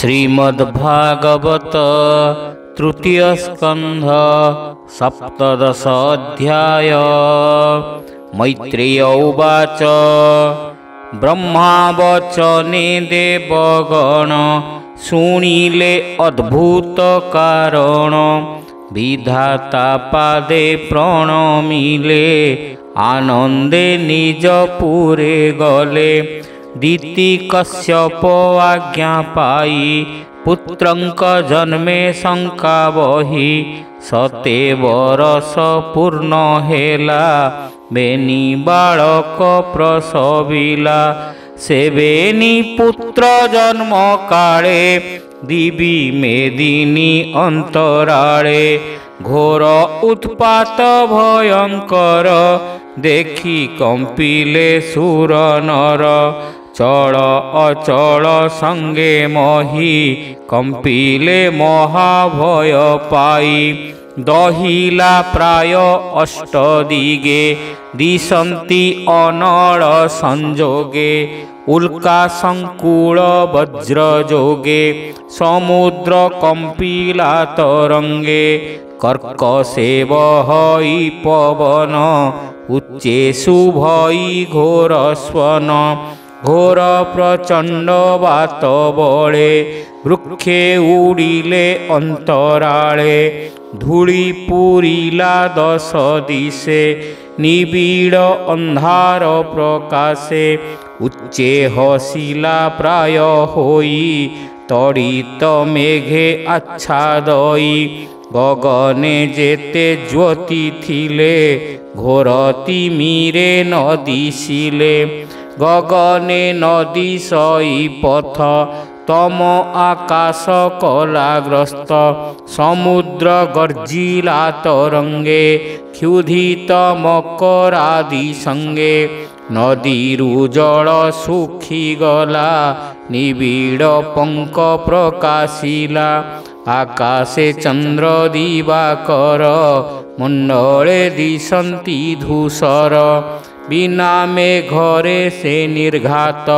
श्रीमद्भागवत तृतीय स्कंध सप्तदश अध्याय। मैत्रेय उवाच ब्रह्मा वचने देवगण शुणिले अद्भुत कारण। विधाता पादे प्रणमिले आनंदे निज पुरे गले। दीति कश्यप आज्ञा पाई पुत्रंक जन्मे शंका बही। सते बरस पूर्ण हेला बेनी बालक प्रसविला। सेवेनी पुत्र जन्म काले दिवी मेदिनी अंतराले। घोर उत्पात भयंकर देखी कंपिले सुर नर। चल अचल संगे मही कंपिले महाभय पाई। दहिला प्राय अष्टदिगे दिशन्ति अनल संजोगे। उल्का संकुल वज्र जोगे समुद्र कंपिला तरंगे। कर्कशे बहई पवन उच्चेषु भई घोर स्वन। घोर प्रचंड वात बले वृक्षे उड़िले अंतराले। धूली पूरिला दश दिशे निबिड़ अंधार प्रकाशे। उच्चे हसिला प्राय होई तड़ित मेघे आच्छादई। गगने जेते ज्योति थिले घोर तिमिरे न दिशिले। गगने नदी सई पथ तम आकाश कलाग्रस्त। समुद्र गर्जिला तरंगे क्षुधित मकरादि संगे। नदीरु जल सुखी गला निबिड़ पंक प्रकाशिला। आकाशे चंद्र दिवाकर मंडले दिशन्ति धूसर। बिना मेघरे से निर्घात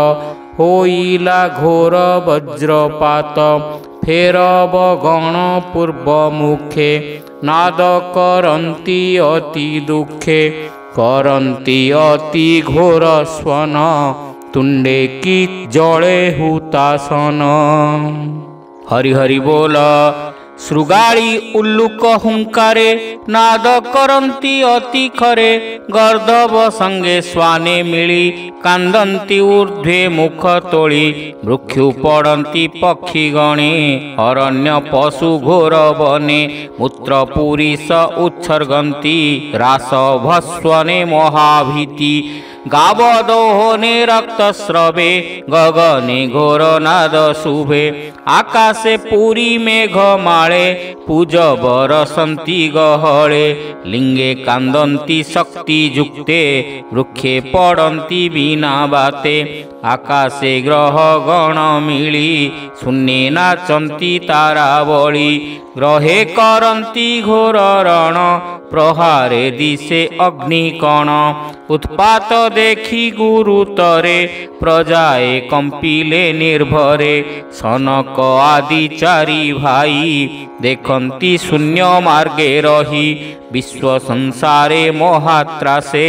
होइला घोर वज्रपात। फेरब गण पूर्व मुखे नाद करन्ति अति दुखे। करन्ति अति घोर स्वन तुंडे की जले हुतासन। हरि हरि बोल। श्रुगाड़ी उल्लुक हुंकारे नाद करन्ति अति खरे। गर्दभ संगे स्वाने मिली कांदन्ति ऊर्ध्वे मुख तोली। वृक्षु पड़न्ति पक्षी गणे अरण्य पशु घोर बने। मूत्र पुरीश उत्सर्गन्ति रास भस्वने महाभीति। गावदोहने रक्तस्रवे गगने घोर नाद शुभे। आकाशे पूरी मेघ माळे पूज बरसन्ति गहळे। लिंगे कांदन्ति शक्ति युक्ते वृक्षे पड़न्ति बिना बाते। आकाशे ग्रह गण मिली शून्ये नाचन्ति तारावली। ग्रहे करन्ति घोर रण प्रहारे दिशे अग्निकण। उत्पात देखी गुरुतरे प्रजाए कंपिले निर्भरे। सनक आदि चारि भाई देखन्ति शून्य मार्गे रही। विश्व संसारे महात्रासे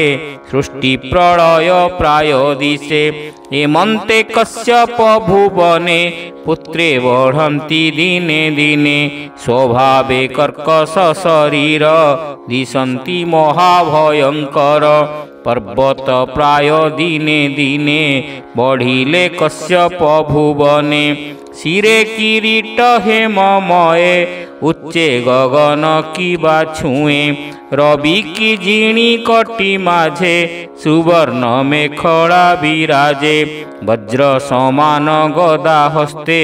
सृष्टि प्रलय प्राय दिशे। एमन्ते कश्यप भुवने पुत्रे बढ़न्ति दिने दिने। स्वभावे कर्कश शरीर दिशन्ति महाभयंकर। पर्वत प्राय दिने दिने बढ़िले कश्यप भुवने। शिरे किरीट हेममये उच्चे गगन किबा छुए। रवि की जीणी कटी माझे सुवर्ण मेखला विराजे। वज्र समान गदा हस्ते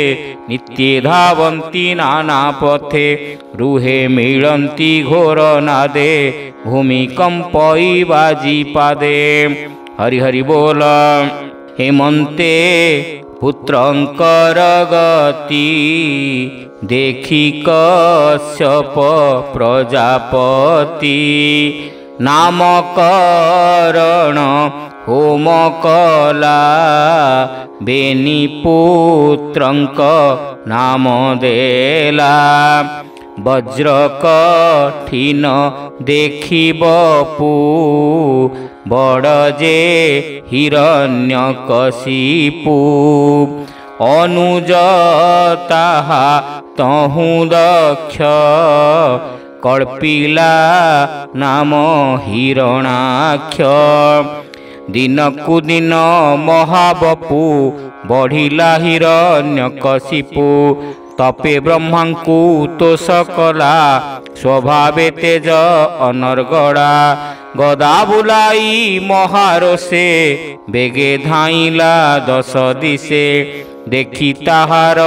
नित्ये धावन्ति नाना पथे। रुहे मिलन्ति घोर नादे भूमिकंपई बाजी पादे। हरि हरि बोल। हेमंते पुत्रंकर गति देखी कश्यप प्रजापति। नामकरण होम कला बेनी पुत्रंक नाम देला वज्र कठिन देखिब पू बड़ जे हिरण्यकशिपु अनुज ताहा तहु दक्ष कल्पिला नाम हिरणाक्ष दिनकु दिन महाबपु बढ़िला हिरण्यकशिपु तपे ब्रह्मांकु तोष कला स्वभावे तेज अनर्गड़ा गदा बुलाई महारोषे बेगे धाइला दश दिशे देखी ताहार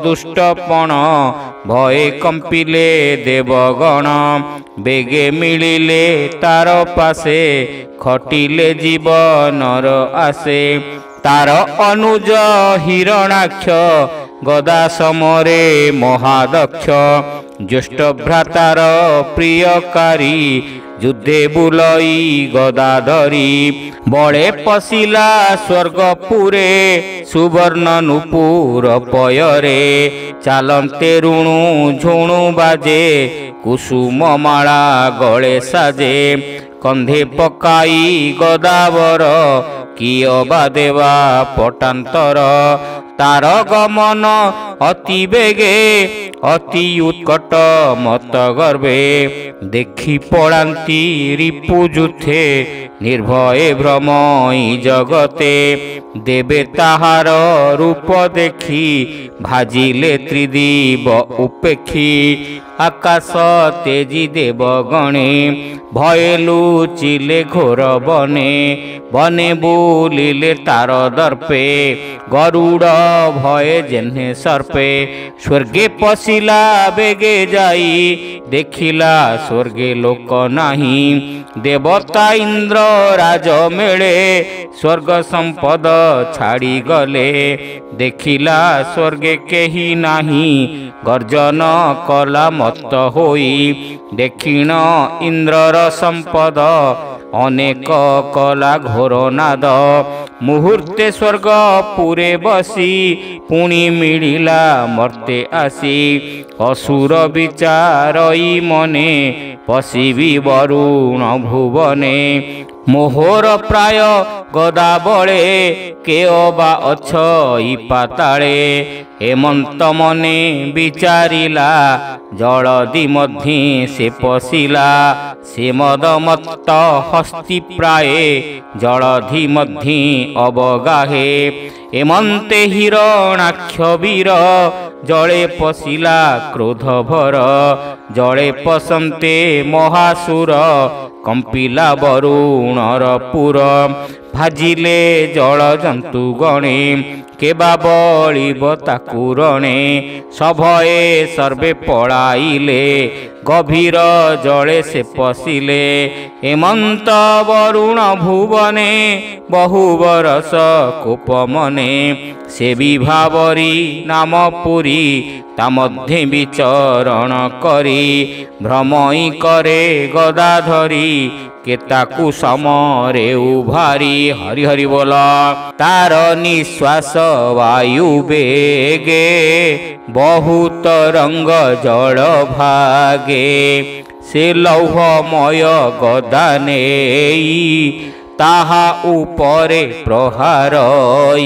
दुष्टपण भये कंपिले देवगण बेगे मिलिले तार पासे खटिले जीवनर आसे तार अनुज हिरणाक्ष गदा समरे महादक्ष ज्येष्ठ भ्रातार प्रियकारी युद्धे बुलई गदा धरी बड़े पशिला स्वर्गपुरे सुवर्ण नुपुर पयरे चालन्ते ऋणु झुणु बाजे कुसुम माला गले साजे कंधे पकाई गदावर किय बा देवा पटांतर तार गमन अति बेगे अति उत्कट मत गर्भे देखी पड़ाती रिपुजुथे निर्भय भ्रमई जगते देवे ताहार रूप देखी भाजिले त्रिदीव उपेक्षी आकाश तेजी देव गणे भय लुचिले घोर बने बने बुलिले तार दर्पे गरुड़ भय जेन्हे सर्पे स्वर्गे पशिला बेगे जाई देखिला स्वर्गे लोक नाही देवता इंद्र राज मेले स्वर्ग संपद छाड़ी गले देखिला स्वर्गे केही नाही गर्जन कला मत होई देखिण इंद्रर संपद अनेक कला घोर नाद मुहूर्ते स्वर्ग पुरे बसी पुणी मिलिला मर्ते आसी असुर विचारई मने पशिबी वरुण भुवने मोहर प्राय गदा बळे के अबा अछई पाताळे हेमंत मने विचारिला जलदि मध्ये से पशिला से मदमत्त हस्ती प्राय जलधि मध्ये अवगाहे हेमंते हिरणाक्ष वीर जले पशिला क्रोध भर जले पसंते महासुर कंपिला वरुणर पुर भाजिले जल जंतु गणे केबा बलिब ताकु रणे सभये सर्वे पळाइले गभीर जले से पशिले हेमंत वरुण भुवने बहु बरस कोप मने से विभावरी नाम पुरी ता मध्य विचरण करी भ्रमई करे गदा धरी केताकु समरे उभारी हरि हरि बोल तार निश्वास वायु बेगे बहुत रंग जल भागे से लौहमय गदा नेई ताहा उपरे प्रहारई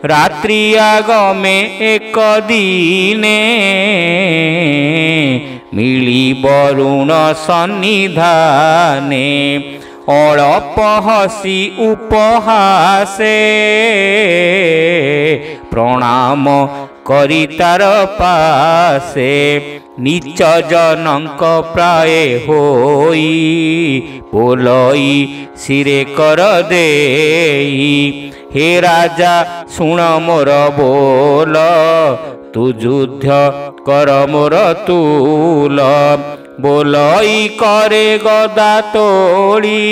रात्रि आगमे एक दिने मिली वरुण सन्निधाने अळप हसी उपहासे प्रणाम करी तार पासे नीच जनक प्राय होई बोलई सिरे कर देई हे राजा सुन मोर बोल तू युद्ध कर मोर तूल बोलई करे गदा तोड़ी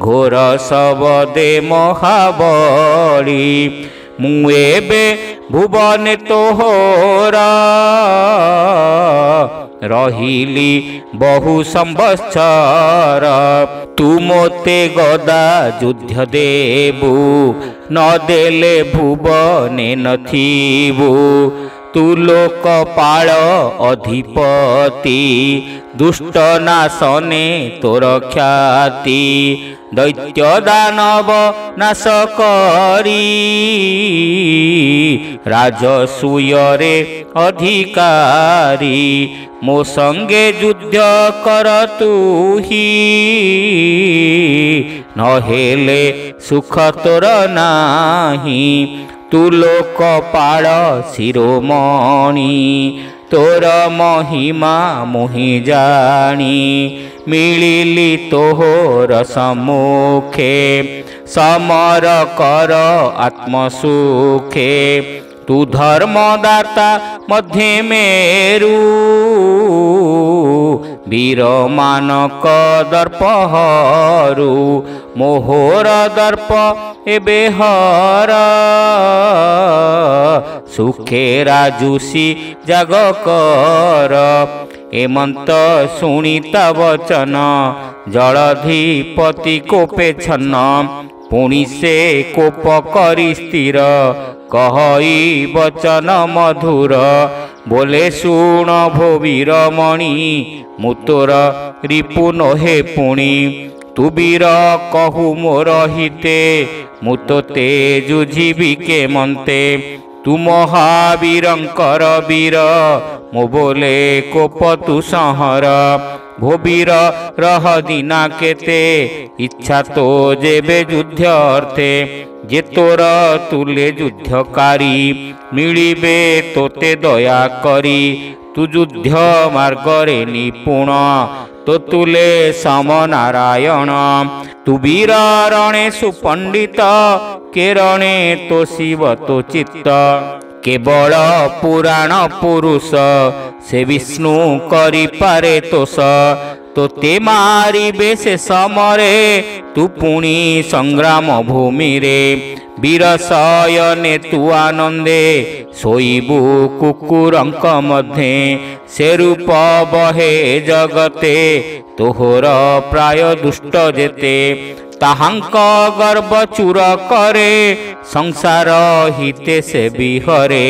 घोर शबदे महाबली मुएबे भुवन तोहरा रहिली बहु संवत्सर तू मोते गदा युद्ध देबु न देले भुवने नथिबु तू लोकपाल अधिपति दुष्ट नाशने तोर ख्याति दैत्य दानव नाश करी राजसूयरे अधिकारी मो संगे युद्ध कर तुही नहेले सुख तोर नाही तू लोकपाल शिरोमणि तोर महिमा मुहि जानी मिलिली तोहर सम्मुखे समर कर आत्मसुखे तू धर्मदाता मध्य मेरु वीर मानक दर्पहरू मोहर दर्प एबे हर सुखे राजुसी जग कर एमंत सुनिता वचन जलधिपति कोपे छन्न पुणी से कोप करी स्थिर कहई वचन मधुर बोले सुण भो वीरमणि मुतोर रिपु नहे पुणी तू वीर कहु मोर हिते मुतोते जुझिबि के मन्ते तू महावीरंकर वीर मो बोले कोप तू संहर भो वीर रह दिना केते इच्छा तो जेबे युद्ध अर्थे जे तोर तुले युद्धकारी मिलिबे तोते दया करी तू युद्ध मार्गरे निपुण तो तुले समनारायण तू वीर रणे सुपंडित के रणे तो शिव तो चित्त केवल पुराण पुरुष से विष्णु करि पारे तोष तोते मारिबे से समरे तू पुणी संग्राम भूमि रे वीर शयने तू आनंदे सोईबु कुकुरंक मध्य से रूप बहे जगते तोहर प्राय दुष्ट जेते ताहांक गर्भ चूर करे संसार हिते से बिहरे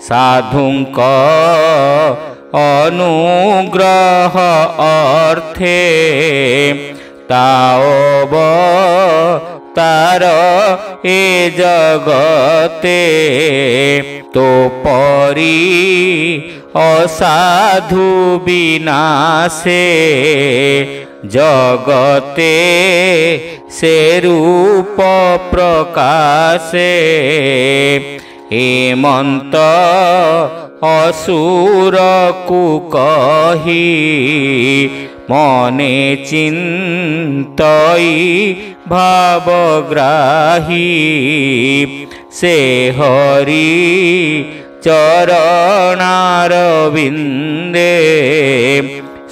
साधुंक अनुग्रह अर्थे ताओब तार ए जगते तो परी असाधु विनाशे जगते से रूप प्रकाशे हेमंत असुर को कही मने चिंतई भावग्राही से हरि चरणारविंदे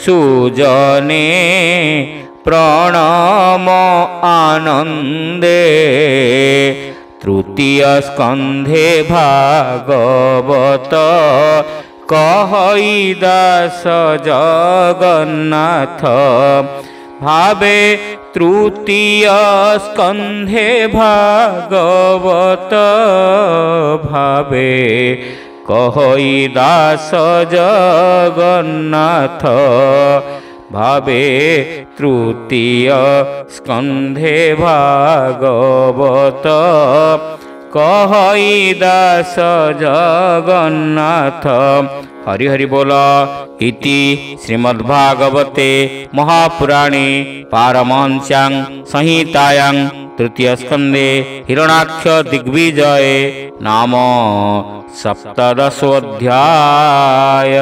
सुजने प्रणम आनंदे तृतीय स्कंधे भागवत कहई दास जगन्नाथ भावे तृतीय स्कंधे भागवत भावे कहई दास जगन्नाथ भावे तृतीय स्कंधे भागवत कहई दास जगन्नाथ। हरि हरि बोल। इति श्रीमद्भागवते महापुराणे पारमहंस्यां संहितायां तृतीय स्कंदे हिरण्याक्ष दिग्विजये नाम 17 अध्याय।